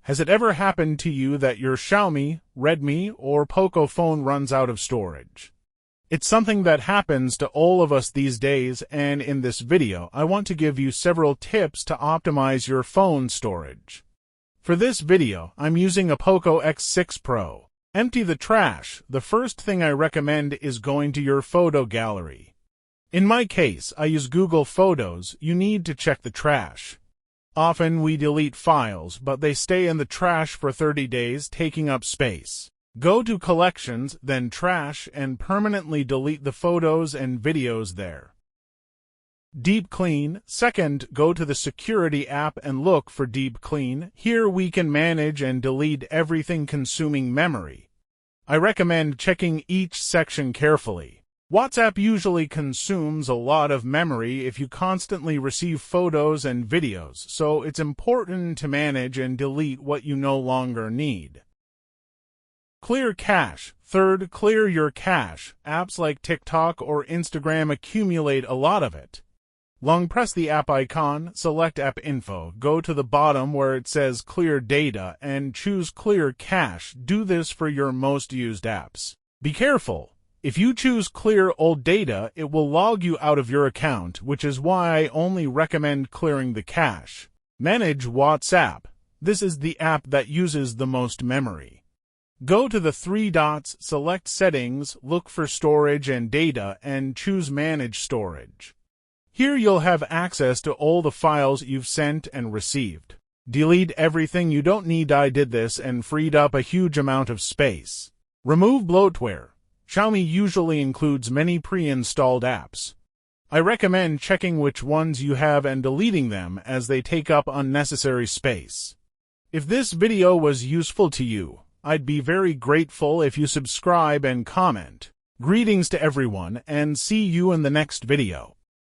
Has it ever happened to you that your Xiaomi, Redmi, or POCO phone runs out of storage? It's something that happens to all of us these days, and in this video, I want to give you several tips to optimize your phone storage. For this video, I'm using a POCO X6 PRO. Empty the trash. The first thing I recommend is going to your photo gallery. In my case, I use Google Photos. You need to check the trash. Often we delete files, but they stay in the trash for 30 days, taking up space. Go to Collections, then Trash, and permanently delete the photos and videos there. Deep Clean. Second, go to the Security app and look for Deep Clean. Here we can manage and delete everything consuming memory. I recommend checking each section carefully. WhatsApp usually consumes a lot of memory if you constantly receive photos and videos, so it's important to manage and delete what you no longer need. Clear cache. Third, clear your cache. Apps like TikTok or Instagram accumulate a lot of it. Long press the app icon, select App Info, go to the bottom where it says Clear Data, and choose Clear Cache. Do this for your most used apps. Be careful. If you choose Clear Old Data, it will log you out of your account, which is why I only recommend clearing the cache. Manage WhatsApp. This is the app that uses the most memory. Go to the three dots, select Settings, look for Storage and Data, and choose Manage Storage. Here you'll have access to all the files you've sent and received. Delete everything you don't need. I did this and freed up a huge amount of space. Remove bloatware. Xiaomi usually includes many pre-installed apps. I recommend checking which ones you have and deleting them as they take up unnecessary space. If this video was useful to you, I'd be very grateful if you subscribe and comment. Greetings to everyone, and see you in the next video.